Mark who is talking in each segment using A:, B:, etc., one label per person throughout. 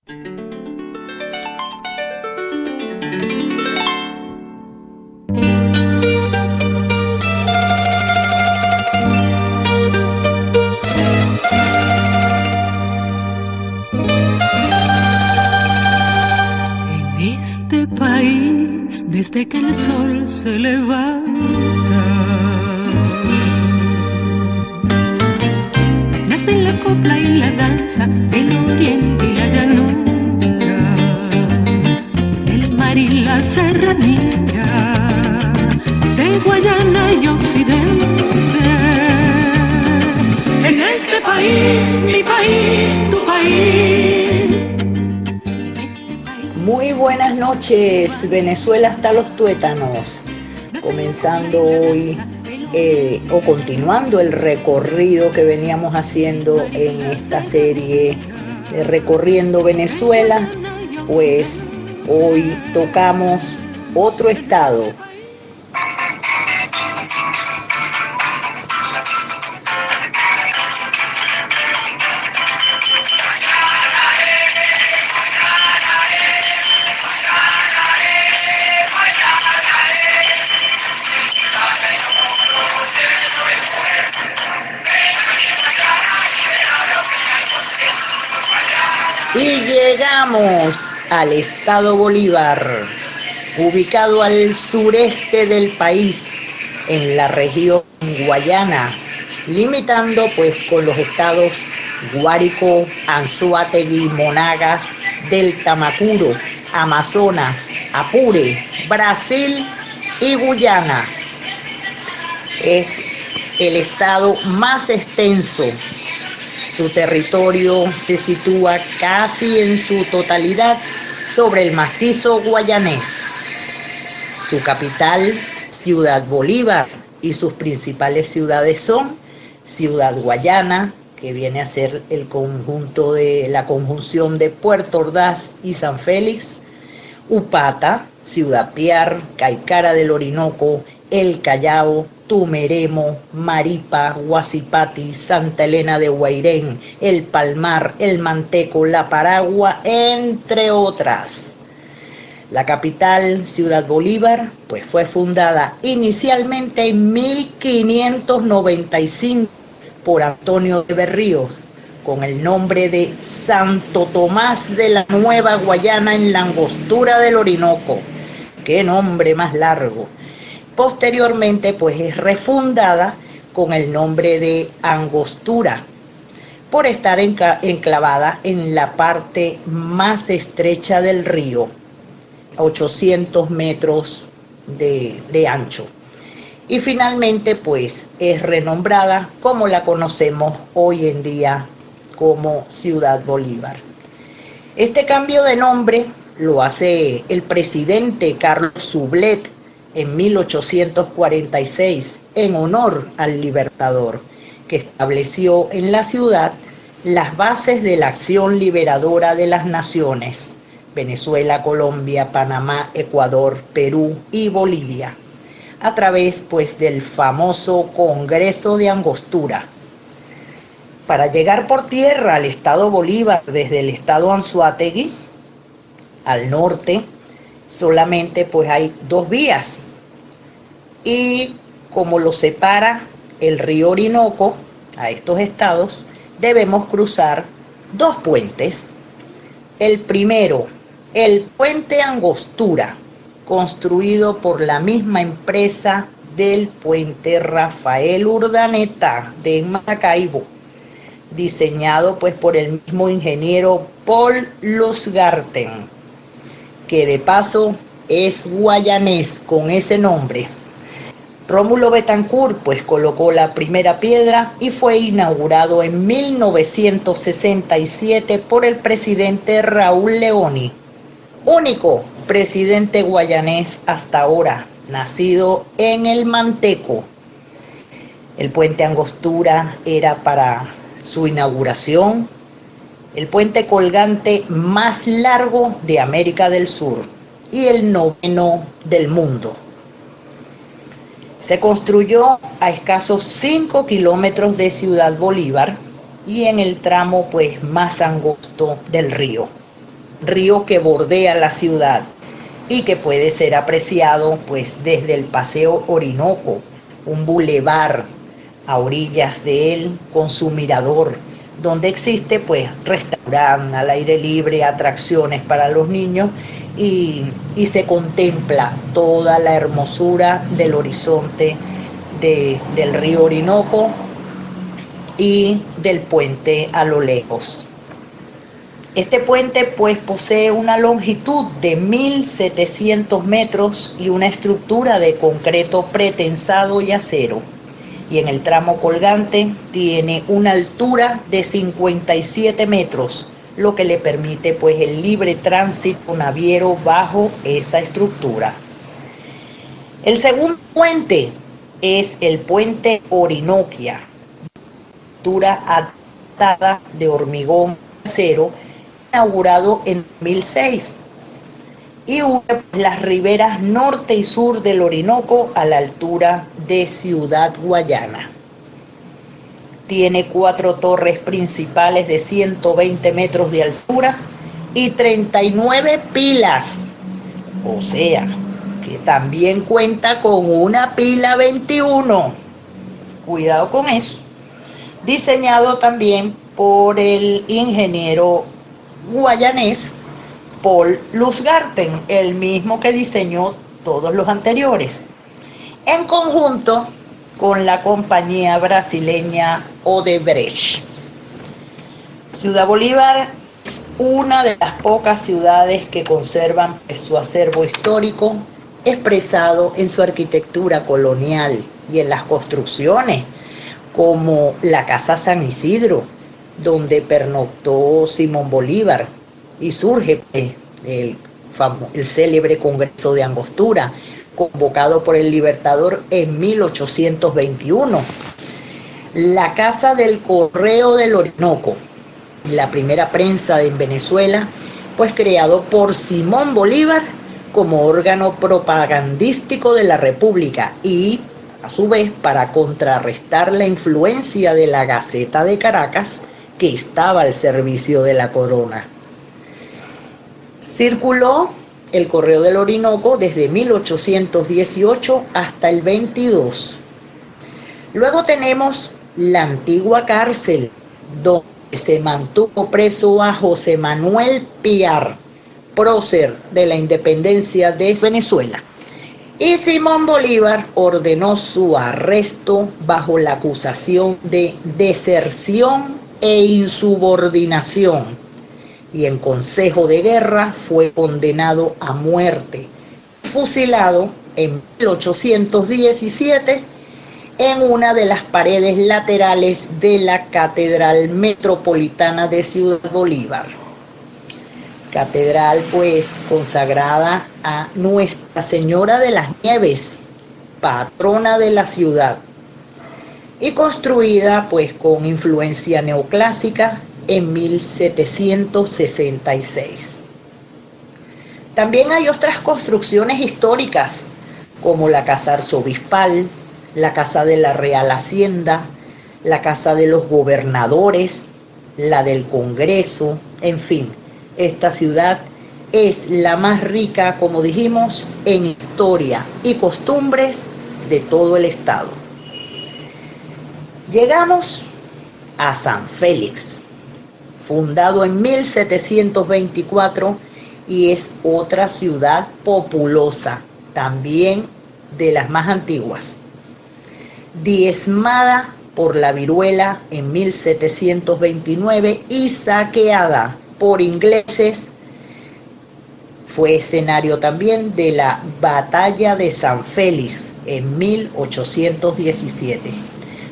A: En este país, desde que el sol se levanta, nacen la copla y la danza, el oriente y la llanura, el mar y la serranía, de Guayana y Occidente. En este país, mi país, tu país.
B: Muy buenas noches, Venezuela hasta los tuétanos. Comenzando hoy o continuando el recorrido que veníamos haciendo en esta serie Recorriendo Venezuela, pues hoy tocamos otro estado. Y llegamos al estado Bolívar, ubicado al sureste del país, en la región Guayana, limitando pues con los estados Guárico, Anzoátegui, Monagas, Delta Macuro, Amazonas, Apure, Brasil y Guyana. Es el estado más extenso. Su territorio se sitúa casi en su totalidad sobre el macizo guayanés. Su capital, Ciudad Bolívar, y sus principales ciudades son Ciudad Guayana, que viene a ser el conjunto de la conjunción de Puerto Ordaz y San Félix, Upata, Ciudad Piar, Caicara del Orinoco, El Callao, Tumeremo, Maripa, Huacipati, Santa Elena de Guairén, El Palmar, El Manteco, La Paragua, entre otras. La capital, Ciudad Bolívar, pues fue fundada inicialmente en 1595 por Antonio de Berrío, con el nombre de Santo Tomás de la Nueva Guayana en la Angostura del Orinoco. ¡Qué nombre más largo! Posteriormente, pues es refundada con el nombre de Angostura, por estar enclavada en la parte más estrecha del río, 800 metros de ancho. Y finalmente, pues es renombrada como la conocemos hoy en día como Ciudad Bolívar. Este cambio de nombre lo hace el presidente Carlos Sublet en 1846, en honor al Libertador, que estableció en la ciudad las bases de la acción liberadora de las naciones, Venezuela, Colombia, Panamá, Ecuador, Perú y Bolivia, a través pues del famoso Congreso de Angostura. Para llegar por tierra al estado Bolívar desde el estado Anzoátegui, al norte, solamente pues hay dos vías, y como lo separa el río Orinoco a estos estados, debemos cruzar dos puentes. El primero, el puente Angostura, construido por la misma empresa del puente Rafael Urdaneta de Maracaibo, diseñado pues por el mismo ingeniero Paul Luzgarten, que de paso es guayanés con ese nombre. Rómulo Betancourt pues colocó la primera piedra y fue inaugurado en 1967 por el presidente Raúl Leoni, único presidente guayanés hasta ahora, nacido en el Manteco. El puente Angostura era para su inauguración el puente colgante más largo de América del Sur y el 9º del mundo. Se construyó a escasos 5 kilómetros de Ciudad Bolívar y en el tramo pues más angosto del río. río que bordea la ciudad y que puede ser apreciado pues desde el Paseo Orinoco, un bulevar a orillas de él con su mirador, donde existe pues restaurante al aire libre, atracciones para los niños y se contempla toda la hermosura del horizonte del río Orinoco y del puente a lo lejos. Este puente pues posee una longitud de 1.700 metros y una estructura de concreto pretensado y acero. Y en el tramo colgante tiene una altura de 57 metros, lo que le permite pues el libre tránsito naviero bajo esa estructura. El segundo puente es el puente Orinoquia, estructura adaptada de hormigón acero, inaugurado en 2006 y une las riberas norte y sur del Orinoco a la altura de Ciudad Guayana. Tiene 4 torres principales de 120 metros de altura y 39 pilas, o sea, que también cuenta con una pila 21. Cuidado con eso. Diseñado también por el ingeniero guayanés Paul Luzgarten, el mismo que diseñó todos los anteriores, en conjunto con la compañía brasileña Odebrecht. Ciudad Bolívar es una de las pocas ciudades que conservan su acervo histórico expresado en su arquitectura colonial y en las construcciones, como la Casa San Isidro, donde pernoctó Simón Bolívar, y surge el célebre Congreso de Angostura, convocado por el Libertador en 1821. La Casa del Correo del Orinoco, la primera prensa en Venezuela, pues creado por Simón Bolívar como órgano propagandístico de la República y, a su vez, para contrarrestar la influencia de la Gaceta de Caracas, que estaba al servicio de la corona. Circuló el Correo del Orinoco desde 1818 hasta el 22. Luego tenemos la antigua cárcel, donde se mantuvo preso a José Manuel Piar, prócer de la independencia de Venezuela. Y Simón Bolívar ordenó su arresto bajo la acusación de deserción e insubordinación, y en consejo de guerra fue condenado a muerte, fusilado en 1817 en una de las paredes laterales de la Catedral Metropolitana de Ciudad Bolívar. Catedral pues consagrada a Nuestra Señora de las Nieves, patrona de la ciudad, y construida pues con influencia neoclásica en 1766. También hay otras construcciones históricas, como la Casa Arzobispal, la Casa de la Real Hacienda, la Casa de los Gobernadores, la del Congreso, en fin, esta ciudad es la más rica, como dijimos, en historia y costumbres de todo el estado. Llegamos a San Félix, fundado en 1724, y es otra ciudad populosa, también de las más antiguas. Diezmada por la viruela en 1729 y saqueada por ingleses, fue escenario también de la Batalla de San Félix en 1817.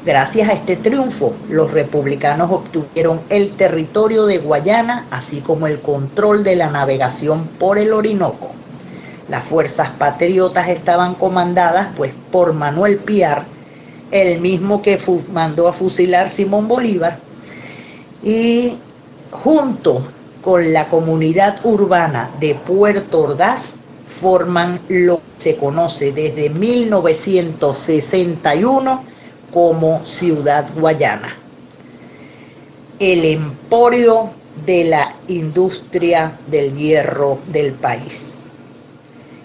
B: Gracias a este triunfo, los republicanos obtuvieron el territorio de Guayana, así como el control de la navegación por el Orinoco. Las fuerzas patriotas estaban comandadas pues por Manuel Piar, el mismo que mandó a fusilar Simón Bolívar, y junto con la comunidad urbana de Puerto Ordaz forman lo que se conoce desde 1961 como Ciudad Guayana. El emporio de la industria del hierro del país.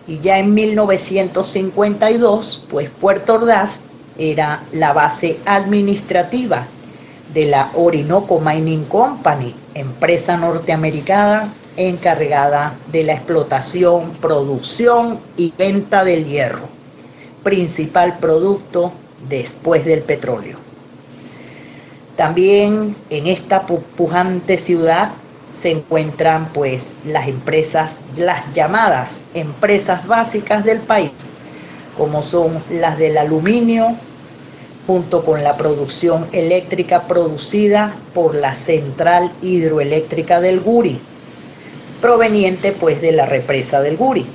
B: Y ya en 1952, pues Puerto Ordaz era la base administrativa de la Orinoco Mining Company, empresa norteamericana encargada de la explotación, producción y venta del hierro, principal producto después del petróleo. También en esta pujante ciudad se encuentran pues las empresas, las llamadas empresas básicas del país, como son las del aluminio, junto con la producción eléctrica producida por la Central Hidroeléctrica del Guri, proveniente pues de la represa del Guri,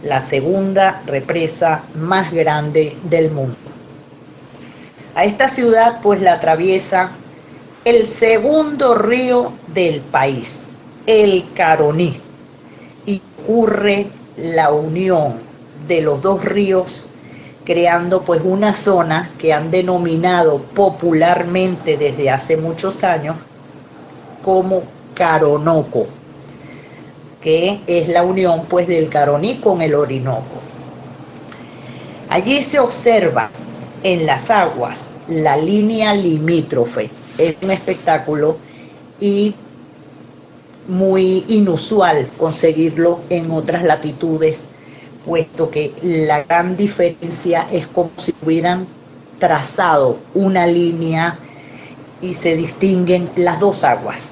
B: la segunda represa más grande del mundo. A esta ciudad pues la atraviesa el segundo río del país, el Caroní, y ocurre la unión de los dos ríos, creando pues una zona que han denominado popularmente desde hace muchos años como Caronoco, que es la unión pues del Caroní con el Orinoco. Allí se observa en las aguas la línea limítrofe. Es un espectáculo y muy inusual conseguirlo en otras latitudes, puesto que la gran diferencia es como si hubieran trazado una línea y se distinguen las dos aguas.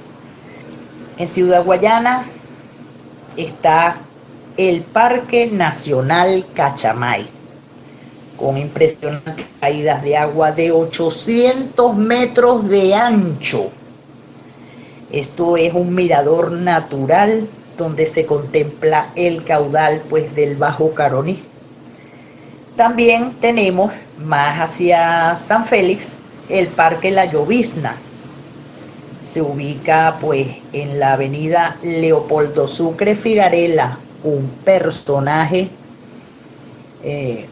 B: En Ciudad Guayana está el Parque Nacional Cachamay, con impresionantes caídas de agua de 800 metros de ancho. Esto es un mirador natural donde se contempla el caudal pues del Bajo Caroní. También tenemos más hacia San Félix el Parque La Llovizna. Se ubica pues en la avenida Leopoldo Sucre Figarela, un personaje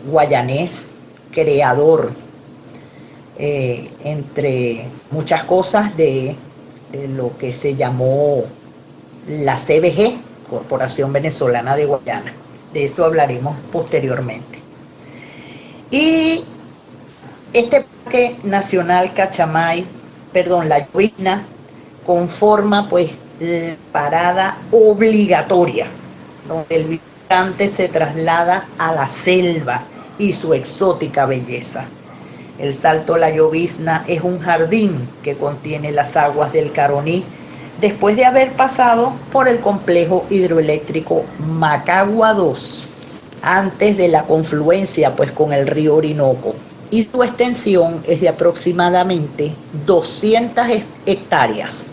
B: guayanés, creador, entre muchas cosas, de lo que se llamó la CVG, Corporación Venezolana de Guayana. De eso hablaremos posteriormente. Y este Parque Nacional La Llovizna, conforma pues la parada obligatoria, donde el visitante se traslada a la selva y su exótica belleza. El Salto La Llovizna es un jardín que contiene las aguas del Caroní después de haber pasado por el complejo hidroeléctrico Macagua II, antes de la confluencia pues con el río Orinoco, y su extensión es de aproximadamente 200 hectáreas.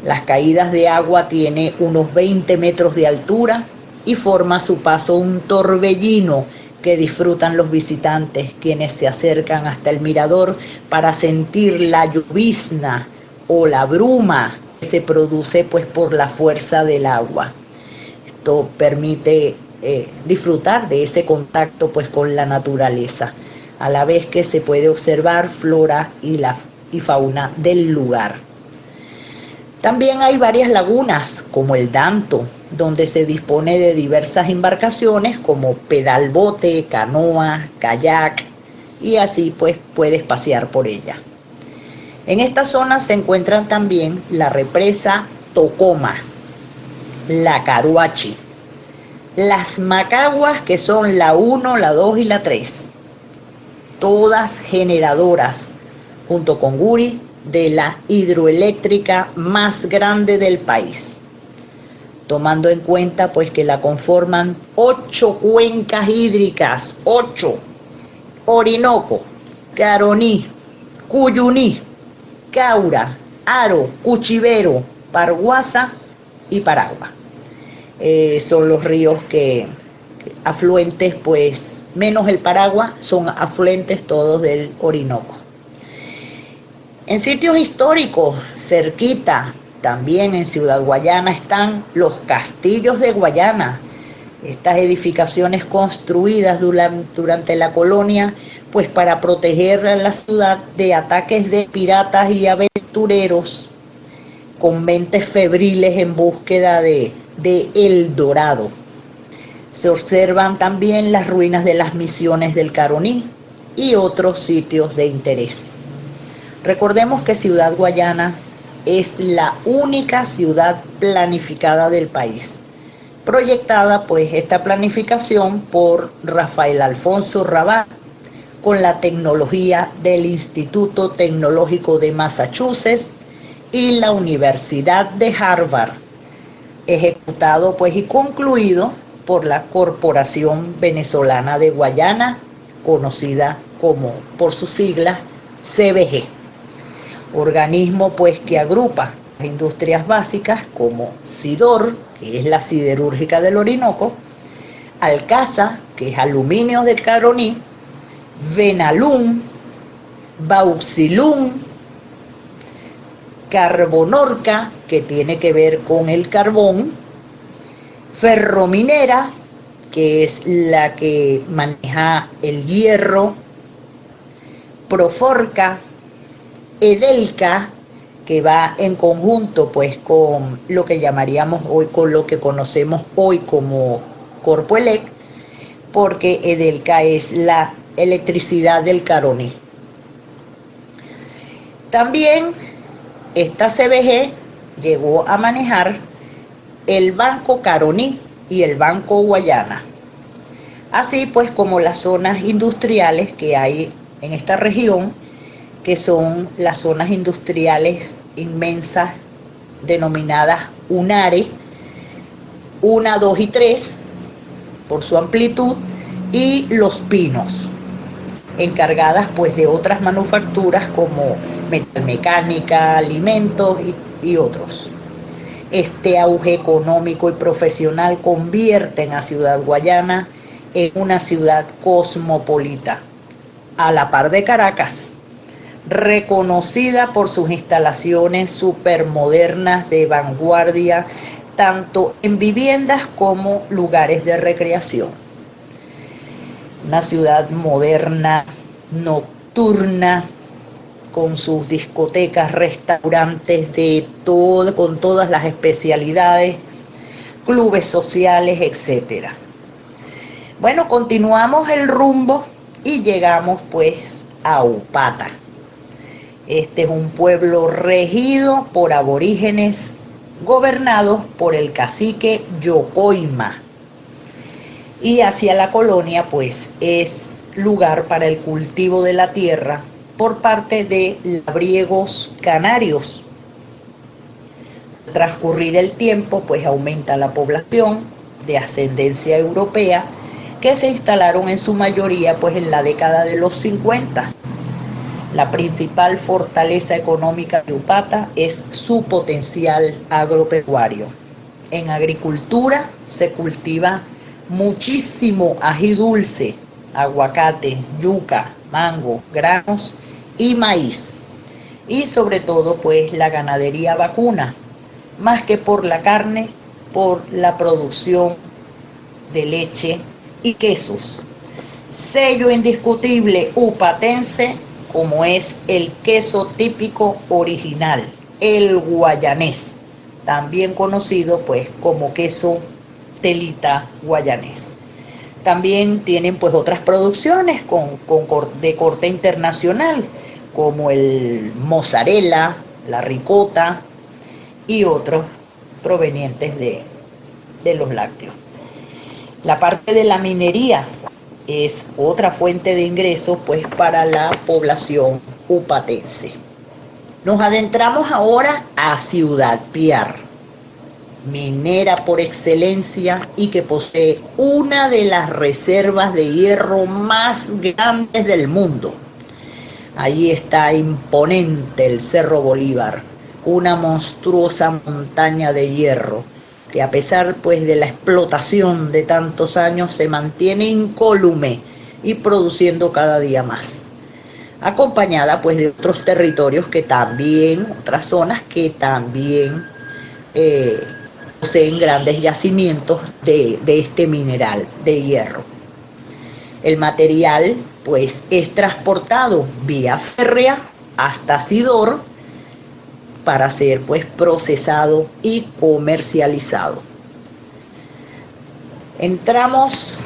B: Las caídas de agua tiene unos 20 metros de altura y forma a su paso un torbellino que disfrutan los visitantes, quienes se acercan hasta el mirador para sentir la llovizna o la bruma que se produce pues por la fuerza del agua. Esto permite disfrutar de ese contacto pues con la naturaleza, a la vez que se puede observar flora y fauna del lugar. También hay varias lagunas, como el Danto, donde se dispone de diversas embarcaciones como pedalbote, canoa, kayak, y así pues puedes pasear por ella. En esta zona se encuentran también la represa Tocoma, la Caruachi, las Macaguas, que son la 1, la 2 y la 3, todas generadoras, junto con Guri, de la hidroeléctrica más grande del país, tomando en cuenta pues que la conforman 8 cuencas hídricas, 8: Orinoco, Caroní, Cuyuní, Caura, Aro, Cuchivero, Parguasa y Paragua. Son los ríos que afluentes, pues menos el Paragua, son afluentes todos del Orinoco. En sitios históricos, cerquita, también en Ciudad Guayana, están los castillos de Guayana. Estas edificaciones construidas durante la colonia, pues para proteger a la ciudad de ataques de piratas y aventureros, con mentes febriles en búsqueda de El Dorado. Se observan también las ruinas de las misiones del Caroní y otros sitios de interés. Recordemos que Ciudad Guayana es la única ciudad planificada del país. Proyectada pues esta planificación por Rafael Alfonso Rabat con la tecnología del Instituto Tecnológico de Massachusetts y la Universidad de Harvard, ejecutado pues y concluido por la Corporación Venezolana de Guayana, conocida como por sus siglas CBG, organismo pues que agrupa industrias básicas como Sidor, que es la siderúrgica del Orinoco, Alcasa, que es aluminio del Caroní, Venalum, Bauxilum, Carbonorca, que tiene que ver con el carbón, Ferrominera, que es la que maneja el hierro, Proforca, Edelca, que va en conjunto pues con lo que llamaríamos hoy, con lo que conocemos hoy como Corpoelec, porque Edelca es la electricidad del Caroní. También esta CBG llegó a manejar el Banco Caroní y el Banco Guayana, así pues como las zonas industriales que hay en esta región, que son las zonas industriales inmensas denominadas UNARE, 1, 2 y 3 por su amplitud, y Los Pinos, encargadas pues de otras manufacturas como metalmecánica, alimentos y otros. Este auge económico y profesional convierten a Ciudad Guayana en una ciudad cosmopolita, a la par de Caracas, reconocida por sus instalaciones supermodernas de vanguardia, tanto en viviendas como lugares de recreación. Una ciudad moderna, nocturna, con sus discotecas, restaurantes de todo, con todas las especialidades, clubes sociales, etc. Bueno, continuamos el rumbo y llegamos pues a Upata. Este es un pueblo regido por aborígenes, gobernados por el cacique Yocoima. Y hacia la colonia pues es lugar para el cultivo de la tierra por parte de labriegos canarios. Al transcurrir el tiempo pues aumenta la población de ascendencia europea que se instalaron en su mayoría pues en la década de los 50. La principal fortaleza económica de Upata es su potencial agropecuario. En agricultura se cultiva muchísimo ají dulce, aguacate, yuca, mango, granos y maíz. Y sobre todo pues la ganadería vacuna, más que por la carne, por la producción de leche y quesos. Sello indiscutible upatense como es el queso típico original, el guayanés, también conocido pues como queso telita guayanés. También tienen pues otras producciones de corte internacional, como el mozzarella, la ricota y otros provenientes de los lácteos. La parte de la minería es otra fuente de ingresos pues para la población upatense. Nos adentramos ahora a Ciudad Piar, minera por excelencia y que posee una de las reservas de hierro más grandes del mundo. Allí está imponente el Cerro Bolívar, una monstruosa montaña de hierro que a pesar pues de la explotación de tantos años se mantiene incólume y produciendo cada día más, acompañada pues de otros territorios que también, otras zonas que también poseen grandes yacimientos de este mineral de hierro. El material pues es transportado vía férrea hasta Sidor, para ser pues procesado y comercializado. Entramos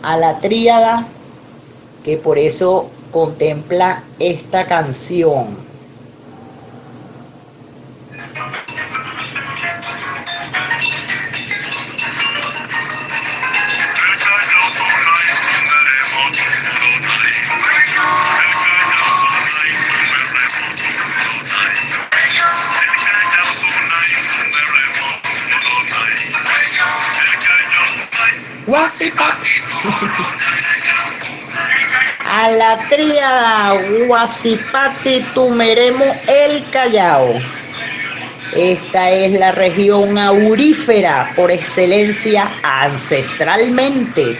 B: a la tríada que por eso contempla esta canción. A la tríada Huasipati, Tumeremo, el Callao. Esta es la región aurífera por excelencia ancestralmente,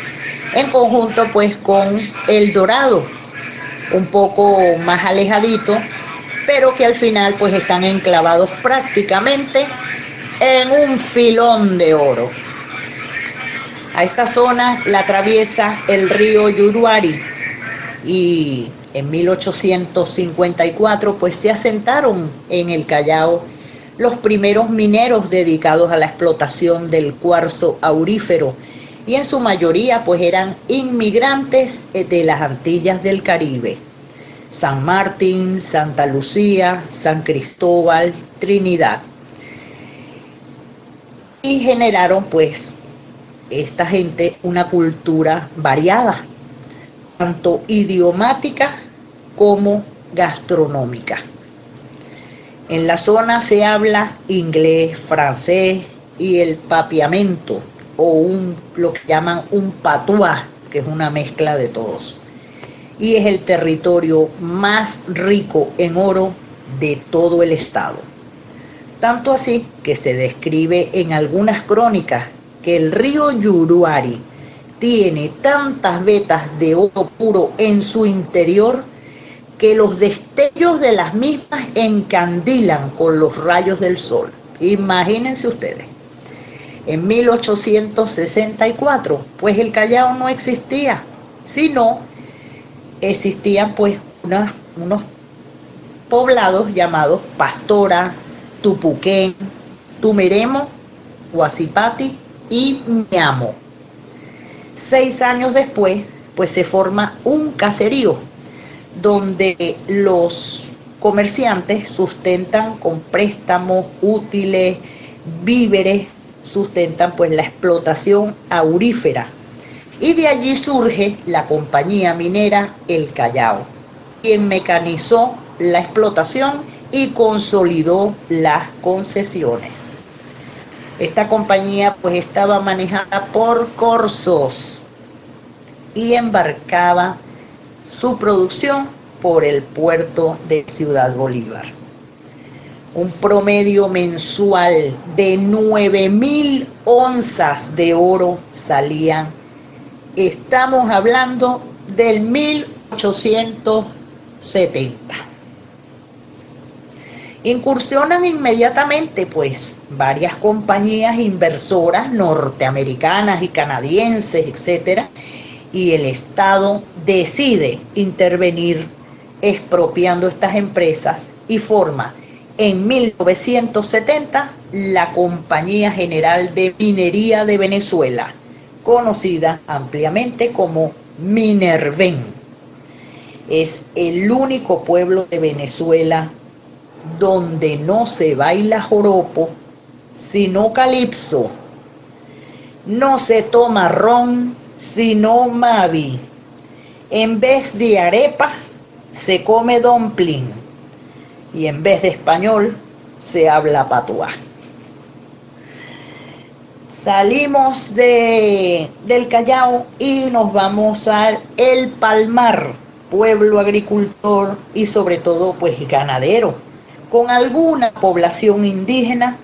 B: en conjunto pues con El Dorado, un poco más alejadito, pero que al final pues están enclavados prácticamente en un filón de oro. A esta zona la atraviesa el río Yuruari y en 1854 pues se asentaron en el Callao los primeros mineros dedicados a la explotación del cuarzo aurífero y en su mayoría pues eran inmigrantes de las Antillas del Caribe, San Martín, Santa Lucía, San Cristóbal, Trinidad, y generaron pues esta gente una cultura variada, tanto idiomática como gastronómica. En la zona se habla inglés, francés y el papiamento, o lo que llaman un patuá, que es una mezcla de todos. Y es el territorio más rico en oro de todo el estado. Tanto así que se describe en algunas crónicas que el río Yuruari tiene tantas vetas de oro puro en su interior que los destellos de las mismas encandilan con los rayos del sol. Imagínense ustedes. En 1864, pues el Callao no existía, sino existían pues unos poblados llamados Pastora, Tupuquén, Tumeremo, Huasipati y Miamo. 6 años después, pues se forma un caserío donde los comerciantes sustentan con préstamos, útiles, víveres, sustentan pues la explotación aurífera. Y de allí surge la compañía minera El Callao, quien mecanizó la explotación y consolidó las concesiones. Esta compañía pues estaba manejada por corsos y embarcaba su producción por el puerto de Ciudad Bolívar. Un promedio mensual de 9.000 onzas de oro salían. Estamos hablando del 1870. Incursionan inmediatamente pues varias compañías inversoras norteamericanas y canadienses, etcétera, y el Estado decide intervenir expropiando estas empresas y forma en 1970 la Compañía General de Minería de Venezuela, conocida ampliamente como Minerven. Es el único pueblo de Venezuela donde no se baila joropo, sino calipso, no se toma ron, sino mavi, en vez de arepas se come dumpling y en vez de español se habla patuá. Salimos del Callao y nos vamos al El Palmar, pueblo agricultor y sobre todo pues ganadero, con alguna población indígena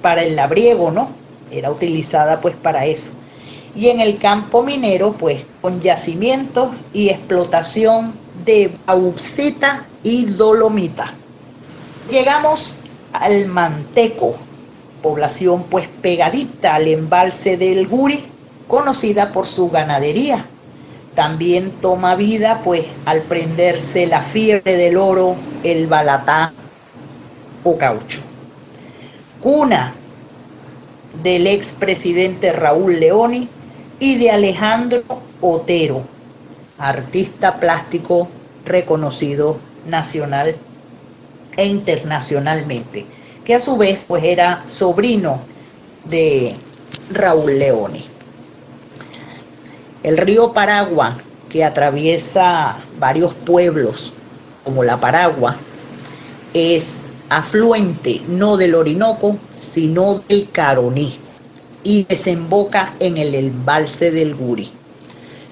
B: para el labriego, ¿no? Era utilizada pues para eso. Y en el campo minero pues con yacimientos y explotación de bauxita y dolomita. Llegamos al Manteco, población pues pegadita al embalse del Guri, conocida por su ganadería. También toma vida pues al prenderse la fiebre del oro, el balatá, o caucho. Cuna del expresidente Raúl Leoni y de Alejandro Otero, artista plástico reconocido nacional e internacionalmente, que a su vez pues era sobrino de Raúl Leoni. El río Paragua, que atraviesa varios pueblos como La Paragua, es afluente no del Orinoco, sino del Caroní, y desemboca en el embalse del Guri.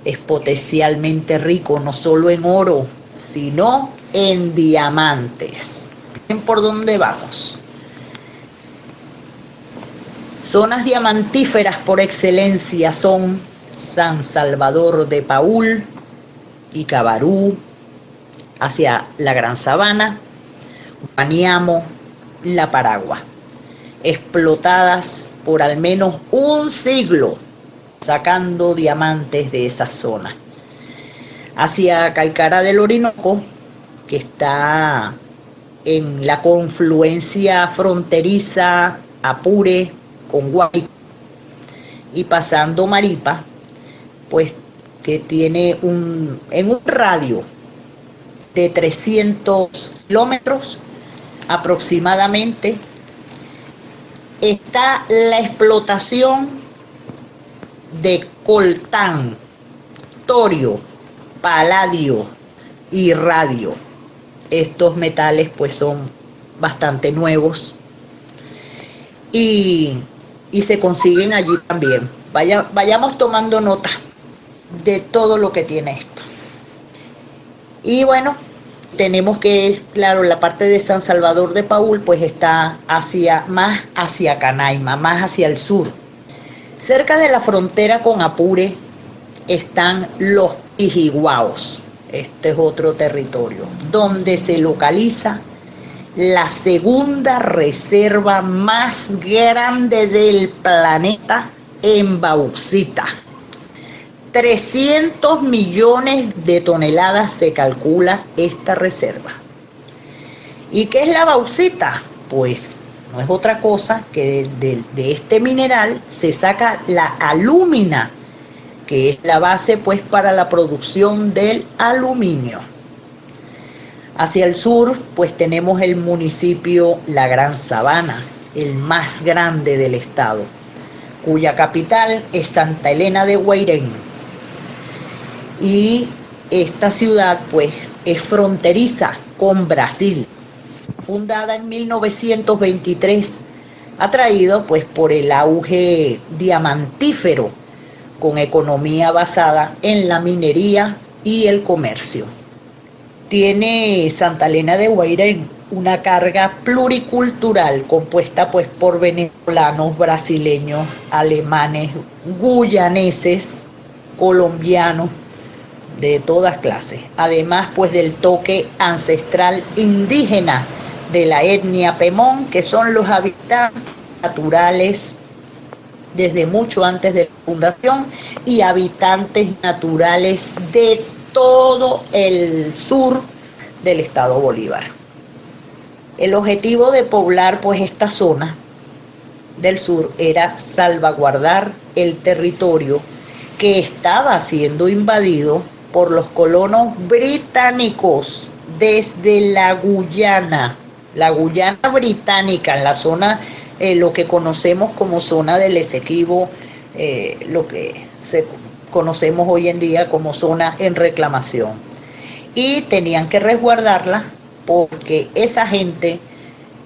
B: Es potencialmente rico no solo en oro, sino en diamantes. ¿Ven por dónde vamos? Zonas diamantíferas por excelencia son San Salvador de Paúl y Cabarú, hacia la Gran Sabana, Guaniamo, La Paragua, explotadas por al menos un siglo, sacando diamantes de esa zona. Hacia Caicara del Orinoco, que está en la confluencia fronteriza Apure con Guárico, y pasando Maripa, pues que tiene en un radio de 300 kilómetros aproximadamente, está la explotación de coltán, torio, paladio y radio. Estos metales pues son bastante nuevos y se consiguen allí también. Vayamos tomando nota de todo lo que tiene esto. Y bueno, tenemos que, claro, la parte de San Salvador de Paúl pues está más hacia Canaima, más hacia el sur. Cerca de la frontera con Apure están los Pijiguaos. Este es otro territorio donde se localiza la segunda reserva más grande del planeta en bauxita. 300 millones de toneladas se calcula esta reserva. ¿Y qué es la bauxita? Pues no es otra cosa que de este mineral se saca la alúmina, que es la base pues para la producción del aluminio. Hacia el sur pues tenemos el municipio La Gran Sabana, el más grande del estado, cuya capital es Santa Elena de Guairén. Y esta ciudad pues es fronteriza con Brasil, fundada en 1923, atraído pues por el auge diamantífero, con economía basada en la minería y el comercio. Tiene Santa Elena de Guairén una carga pluricultural compuesta pues por venezolanos, brasileños, alemanes, guyaneses, colombianos, de todas clases, además pues del toque ancestral indígena de la etnia Pemón, que son los habitantes naturales desde mucho antes de la fundación y habitantes naturales de todo el sur del estado Bolívar. El objetivo de poblar pues esta zona del sur era salvaguardar el territorio que estaba siendo invadido por los colonos británicos desde la Guyana británica, en la zona, lo que conocemos como zona del Esequibo, lo que conocemos hoy en día como zona en reclamación. Y tenían que resguardarla porque esa gente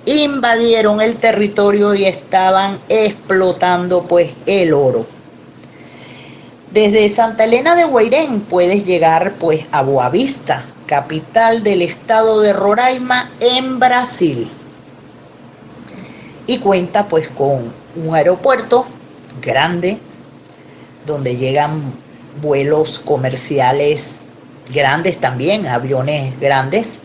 B: invadieron el territorio y estaban explotando pues el oro. Desde Santa Elena de Guairén puedes llegar pues a Boavista, capital del estado de Roraima en Brasil. Y cuenta pues con un aeropuerto grande donde llegan vuelos comerciales grandes también, aviones grandes.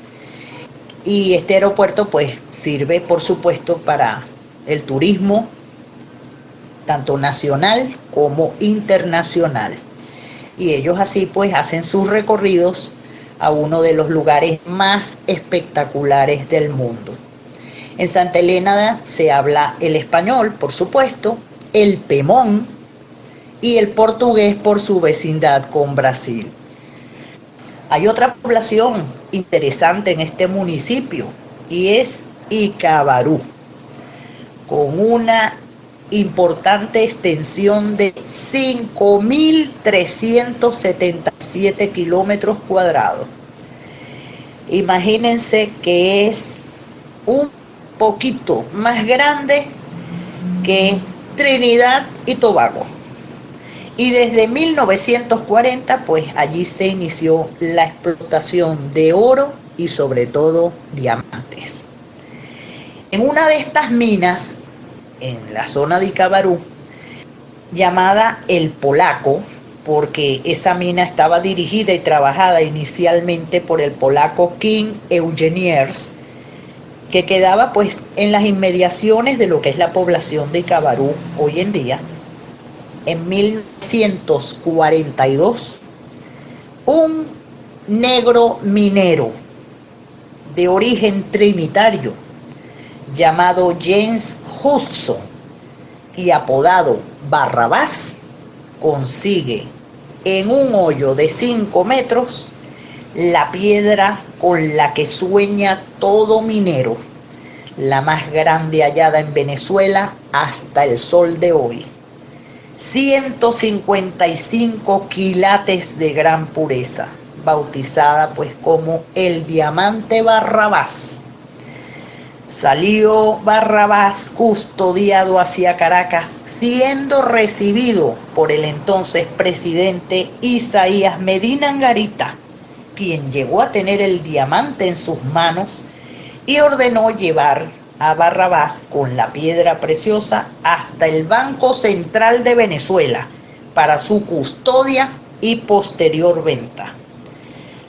B: Y este aeropuerto pues sirve por supuesto para el turismo, tanto nacional como internacional. Y ellos así pues hacen sus recorridos a uno de los lugares más espectaculares del mundo. En Santa Elena se habla el español, por supuesto, el pemón y el portugués por su vecindad con Brasil. Hay otra población interesante en este municipio y es Icabarú, con una importante extensión de 5.377 kilómetros cuadrados. Imagínense que es un poquito más grande que Trinidad y Tobago. Y desde 1940, pues allí se inició la explotación de oro y sobre todo diamantes. En una de estas minas, en la zona de Icabarú, llamada El Polaco, porque esa mina estaba dirigida y trabajada inicialmente por el polaco King Eugeniers, que quedaba pues en las inmediaciones de lo que es la población de Icabarú hoy en día. En 1942, un negro minero de origen trinitario llamado James Hudson y apodado Barrabás consigue en un hoyo de 5 metros la piedra con la que sueña todo minero, la más grande hallada en Venezuela hasta el sol de hoy. 155 quilates de gran pureza, bautizada pues como el diamante Barrabás. Salió Barrabás custodiado hacia Caracas, siendo recibido por el entonces presidente Isaías Medina Angarita, quien llegó a tener el diamante en sus manos y ordenó llevar a Barrabás con la piedra preciosa hasta el Banco Central de Venezuela para su custodia y posterior venta.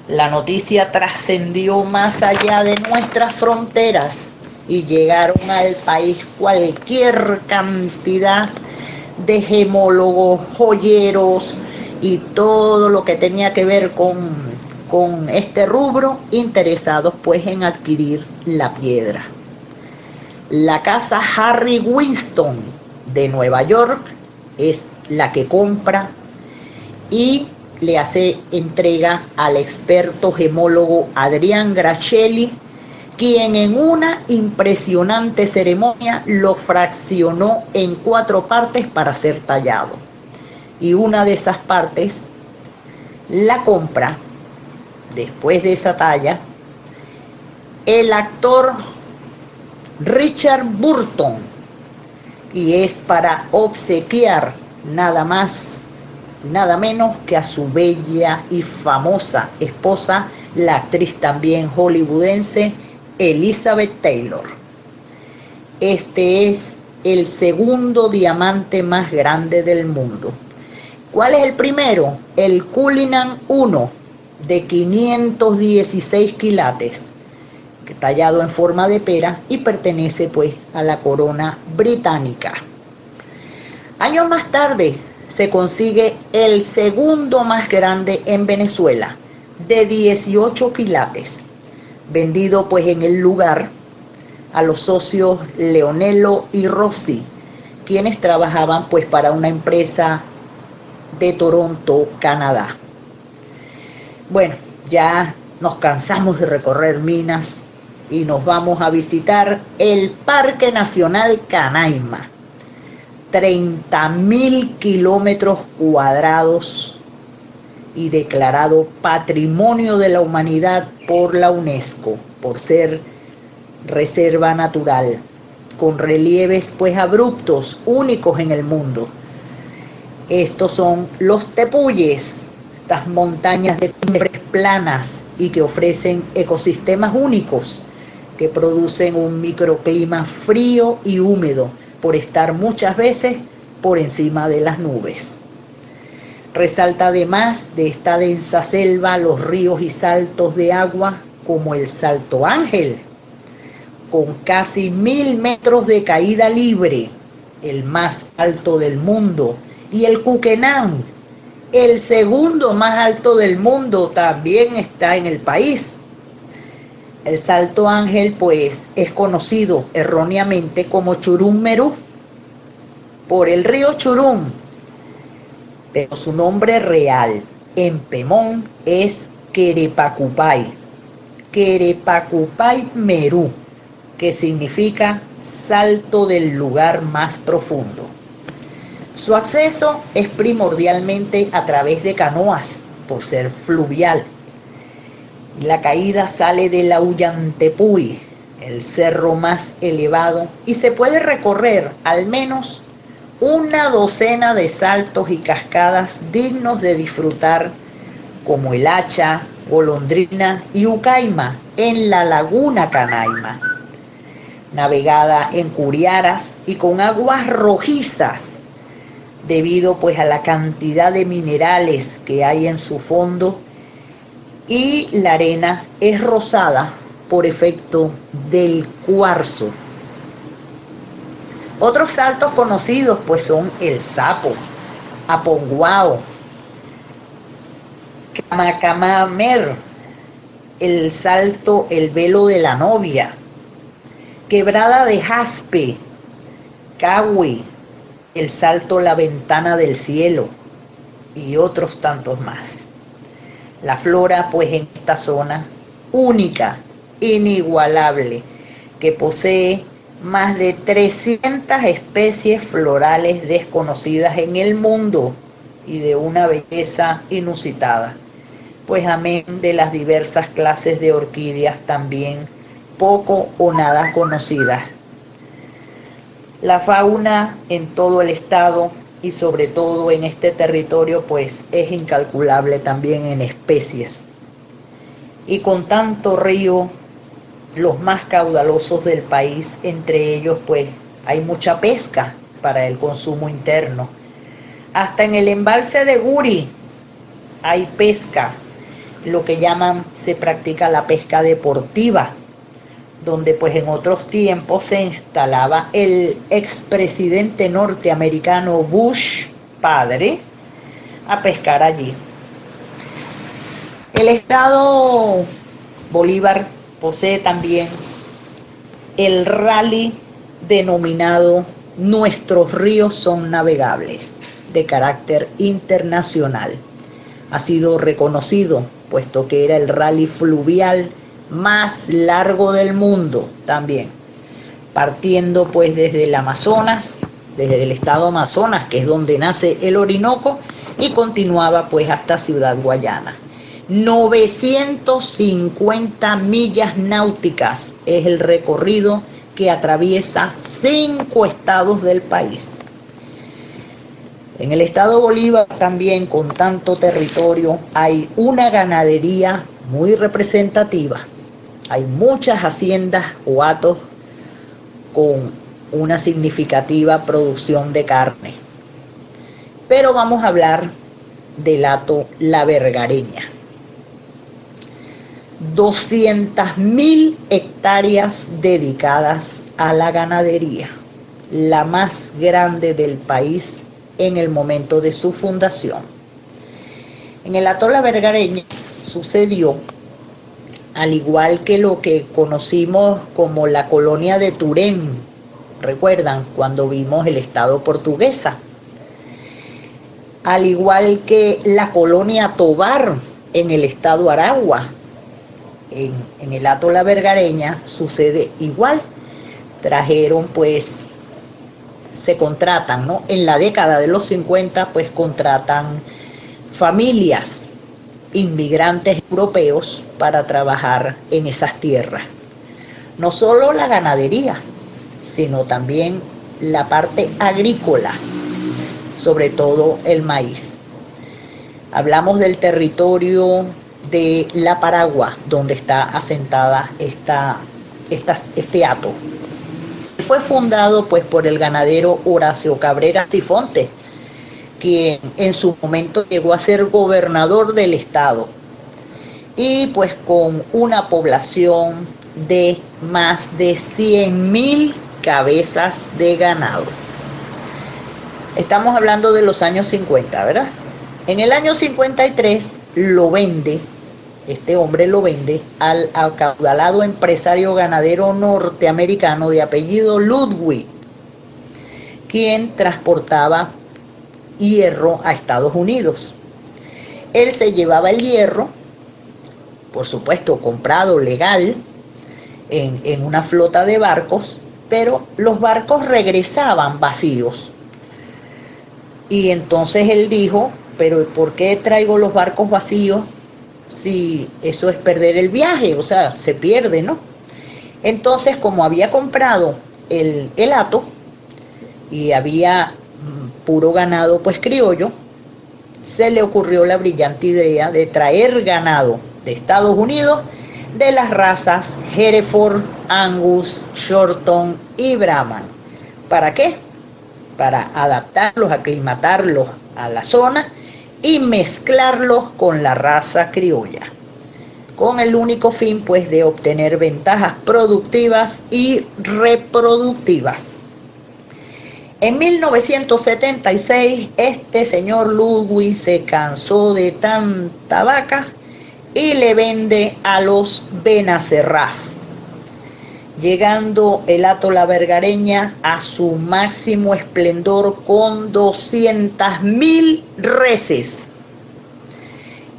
B: La noticia trascendió más allá de nuestras fronteras y llegaron al país cualquier cantidad de gemólogos, joyeros y todo lo que tenía que ver con este rubro, interesados pues en adquirir la piedra. La casa Harry Winston de Nueva York es la que compra y le hace entrega al experto gemólogo Adrián Gracelli, quien en una impresionante ceremonia lo fraccionó en 4 partes para ser tallado. Y una de esas partes la compra, después de esa talla, el actor Richard Burton, y es para obsequiar nada más, nada menos que a su bella y famosa esposa, la actriz también hollywoodense Elizabeth Taylor. Este es el segundo diamante más grande del mundo. ¿Cuál es el primero? El Cullinan 1 de 516 quilates, tallado en forma de pera y pertenece pues a la corona británica. Años más tarde se consigue el segundo más grande en Venezuela, de 18 quilates, vendido pues en el lugar a los socios Leonello y Rossi, quienes trabajaban pues para una empresa de Toronto, Canadá. Bueno, ya nos cansamos de recorrer minas y nos vamos a visitar el Parque Nacional Canaima. 30.000 kilómetros cuadrados y declarado Patrimonio de la Humanidad por la UNESCO, por ser reserva natural, con relieves pues abruptos, únicos en el mundo. Estos son los tepuyes, estas montañas de cumbres planas y que ofrecen ecosistemas únicos que producen un microclima frío y húmedo por estar muchas veces por encima de las nubes. Resalta además de esta densa selva los ríos y saltos de agua como el Salto Ángel, con casi 1000 metros de caída libre, el más alto del mundo, y el Cuquenán, el segundo más alto del mundo, también está en el país. El Salto Ángel pues es conocido erróneamente como Churum Merú por el río Churum, pero su nombre real en Pemón es Querepacupay, Querepacupay Merú, que significa salto del lugar más profundo. Su acceso es primordialmente a través de canoas, por ser fluvial. La caída sale de la Ullantepuy, el cerro más elevado, y se puede recorrer al menos una docena de saltos y cascadas dignos de disfrutar, como el Hacha, Golondrina y Ucaima en la laguna Canaima, navegada en curiaras y con aguas rojizas, debido pues a la cantidad de minerales que hay en su fondo, y la arena es rosada por efecto del cuarzo. Otros saltos conocidos pues son el Sapo, Aponguao, Camacamamer, el salto El Velo de la Novia, Quebrada de Jaspe, Cahui, el salto La Ventana del Cielo y otros tantos más. La flora pues en esta zona, única, inigualable, que posee más de 300 especies florales desconocidas en el mundo y de una belleza inusitada, pues amén de las diversas clases de orquídeas también poco o nada conocidas. La fauna en todo el estado y sobre todo en este territorio pues es incalculable también en especies. Y con tanto río, los más caudalosos del país, entre ellos pues hay mucha pesca para el consumo interno. Hasta en el embalse de Guri hay pesca, lo que llaman, se practica la pesca deportiva, donde pues en otros tiempos se instalaba el expresidente norteamericano Bush, padre, a pescar allí. El estado Bolívar posee también el rally denominado Nuestros ríos son navegables, de carácter internacional. Ha sido reconocido, puesto que era el rally fluvial más largo del mundo también, partiendo pues desde el Amazonas, desde el estado Amazonas, que es donde nace el Orinoco, y continuaba pues hasta Ciudad Guayana. 950 millas náuticas es el recorrido que atraviesa 5 estados del país. En el estado Bolívar también, con tanto territorio, hay una ganadería muy representativa. Hay muchas haciendas o hatos con una significativa producción de carne. Pero vamos a hablar del hato La Vergareña. 200.000 hectáreas dedicadas a la ganadería, la más grande del país en el momento de su fundación. En el hato La Vergareña sucedió, al igual que lo que conocimos como la colonia de Turén, recuerdan cuando vimos el estado Portuguesa, al igual que la colonia Tovar en el estado Aragua. En el hato La Vergareña sucede igual. Trajeron pues, se contratan, ¿no? En la década de los 50 pues contratan familias, inmigrantes europeos, para trabajar en esas tierras. No solo la ganadería, sino también la parte agrícola, sobre todo el maíz. Hablamos del territorio de La Paragua, donde está asentada este hato. Fue fundado pues por el ganadero Horacio Cabrera Sifonte, quien en su momento llegó a ser gobernador del estado, y pues con una población de más de 100.000 cabezas de ganado. Estamos hablando de los años 50, ¿verdad? En el año 53 lo vende este hombre lo vende al acaudalado empresario ganadero norteamericano de apellido Ludwig, quien transportaba hierro a Estados Unidos. Él se llevaba el hierro, por supuesto comprado legal, en una flota de barcos, pero los barcos regresaban vacíos. Y entonces él dijo, pero ¿por qué traigo los barcos vacíos si eso es perder el viaje? O sea, se pierde, ¿no? Entonces, como había comprado el hato y había puro ganado pues criollo, se le ocurrió la brillante idea de traer ganado de Estados Unidos de las razas Hereford, Angus, Shorton y Brahman. ¿Para qué? Para adaptarlos, aclimatarlos a la zona y mezclarlos con la raza criolla, con el único fin pues de obtener ventajas productivas y reproductivas. En 1976 este señor Ludwig se cansó de tanta vaca y le vende a los Benacerraf, llegando el hato La Vergareña a su máximo esplendor con 200.000 reses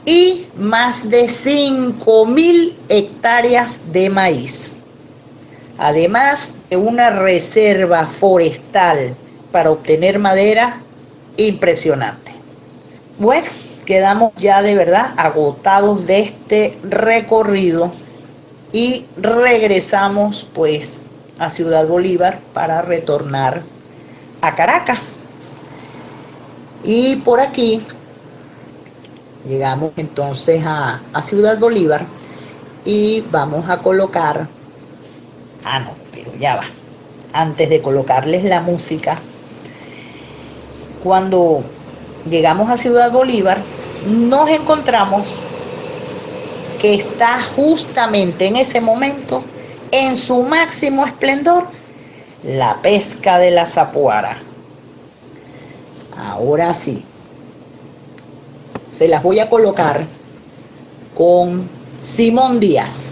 B: y más de 5.000 hectáreas de maíz, además de una reserva forestal para obtener madera impresionante. Bueno, quedamos ya de verdad agotados de este recorrido y regresamos pues a Ciudad Bolívar para retornar a Caracas. Y por aquí llegamos entonces a Ciudad Bolívar y vamos a colocar, no, pero ya va, antes de colocarles la música, cuando llegamos a Ciudad Bolívar nos encontramos que está justamente en ese momento, en su máximo esplendor, la pesca de la zapuara. Ahora sí, se las voy a colocar con Simón Díaz.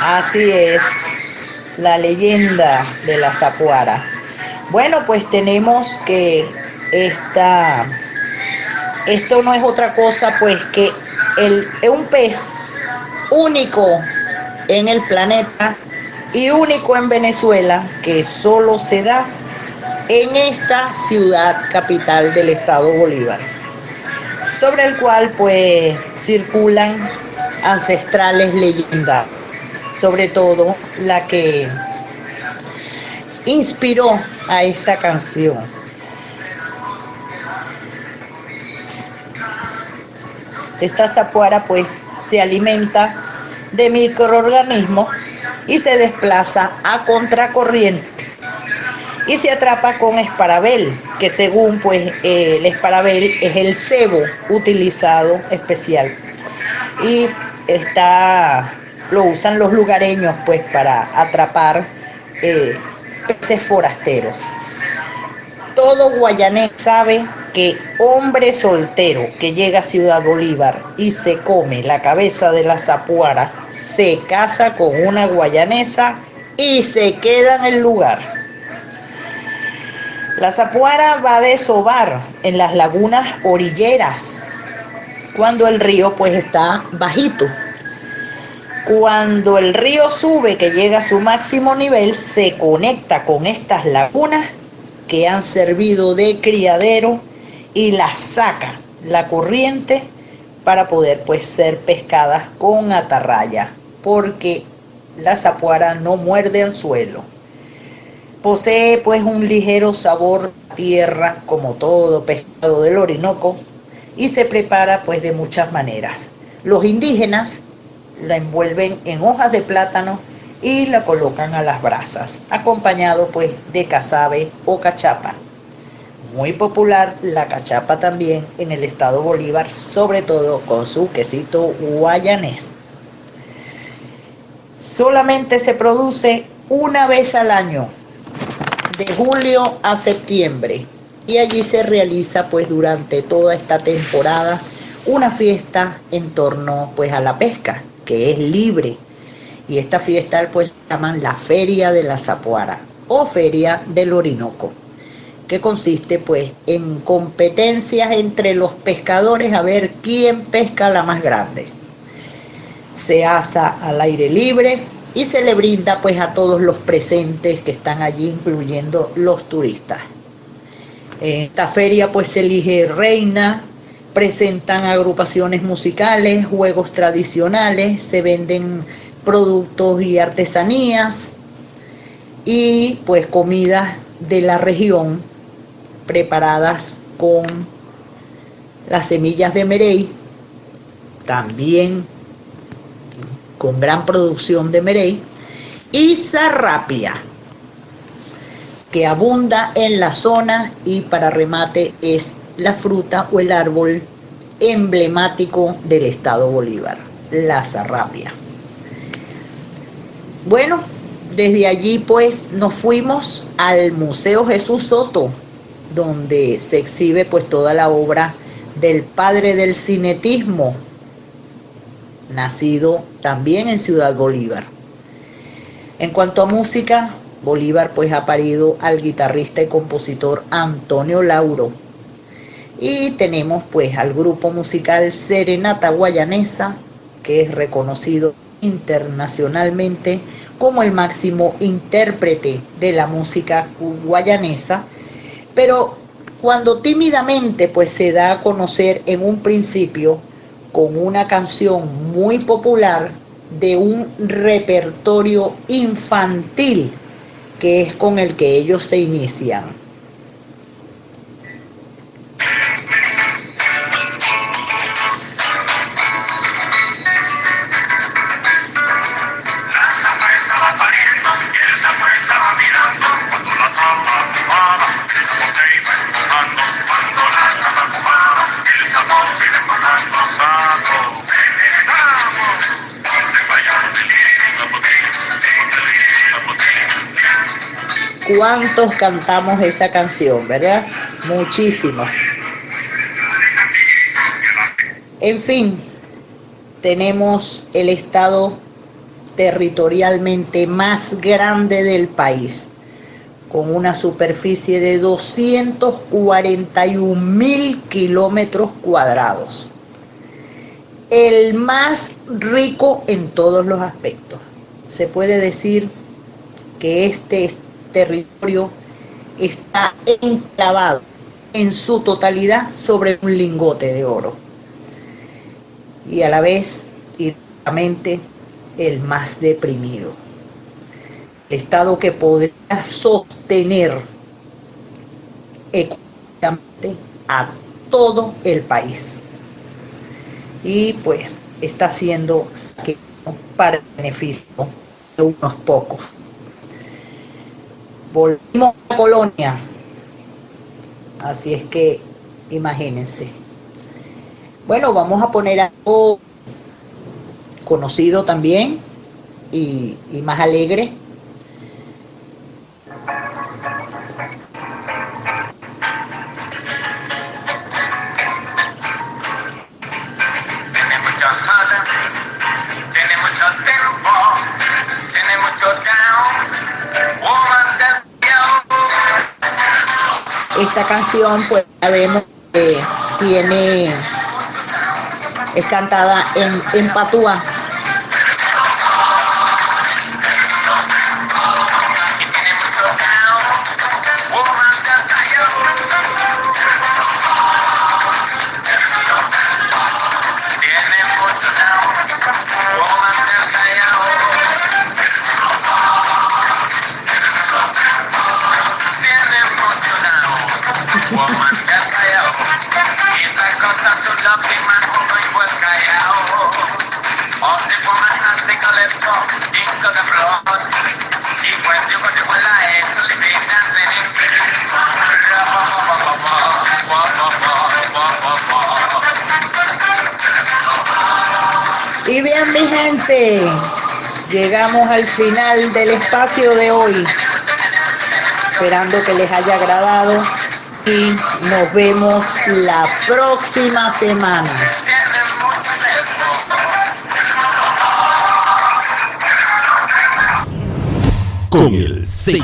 B: Así es, la leyenda de la zapuara. Bueno, pues tenemos que esto no es otra cosa pues que un pez único en el planeta y único en Venezuela, que solo se da en esta ciudad capital del estado Bolívar, sobre el cual pues circulan ancestrales leyendas, sobre todo la que inspiró a esta canción. Esta zapuara pues se alimenta de microorganismos y se desplaza a contracorriente y se atrapa con esparabel, que según pues el esparabel es el cebo utilizado especial y lo usan los lugareños pues para atrapar peces forasteros. Todo guayanés sabe que hombre soltero que llega a Ciudad Bolívar y se come la cabeza de la zapuara, se casa con una guayanesa y se queda en el lugar. La zapuara va a desovar en las lagunas orilleras cuando el río pues está bajito. Cuando el río sube, que llega a su máximo nivel, se conecta con estas lagunas que han servido de criadero y las saca la corriente para poder pues ser pescadas con atarraya, porque la zapuara no muerde anzuelo. Posee pues un ligero sabor a tierra como todo pescado del Orinoco y se prepara pues de muchas maneras. Los indígenas la envuelven en hojas de plátano y la colocan a las brasas, acompañado pues de casabe o cachapa. Muy popular la cachapa también en el estado Bolívar, sobre todo con su quesito guayanés. Solamente se produce una vez al año, de julio a septiembre, y allí se realiza pues durante toda esta temporada una fiesta en torno pues a la pesca, que es libre, y esta fiesta pues llaman la Feria de la Zapuara o Feria del Orinoco, que consiste pues en competencias entre los pescadores a ver quién pesca la más grande. Se asa al aire libre y se le brinda pues a todos los presentes que están allí, incluyendo los turistas. En esta feria pues se elige reina, presentan agrupaciones musicales, juegos tradicionales, se venden productos y artesanías y pues comidas de la región preparadas con las semillas de merey, también con gran producción de merey, y zarrapia, que abunda en la zona, y para remate es la fruta o el árbol emblemático del estado Bolívar, la zarrapia. Bueno, desde allí pues nos fuimos al Museo Jesús Soto, donde se exhibe pues toda la obra del padre del cinetismo, nacido también en Ciudad Bolívar. En cuanto a música, Bolívar pues ha parido al guitarrista y compositor Antonio Lauro, y tenemos pues al grupo musical Serenata Guayanesa, que es reconocido internacionalmente como el máximo intérprete de la música guayanesa, pero cuando tímidamente pues se da a conocer en un principio con una canción muy popular de un repertorio infantil, que es con el que ellos se inician. ¿Cuántos cantamos esa canción, verdad? Muchísimos. En fin, tenemos el estado territorialmente más grande del país, con una superficie de 241.000 kilómetros cuadrados. El más rico en todos los aspectos. Se puede decir que este territorio está enclavado en su totalidad sobre un lingote de oro, y a la vez, irónicamente, el más deprimido. Estado que podría sostener económicamente a todo el país, y pues está siendo para el beneficio de unos pocos. Volvimos a la colonia, así es que imagínense. Bueno, vamos a poner algo conocido también y más alegre.
C: Tiene mucha jala, tiene mucho tempo, tiene mucho down, woman del
B: Esta canción pues sabemos que tiene Es cantada en patúa. Y bien, mi gente, llegamos al final del espacio de hoy, esperando que les haya agradado y nos vemos la próxima semana.
D: Con el CPHNT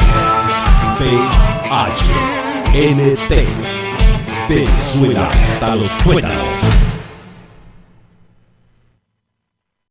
D: Venezuela hasta los tuétanos.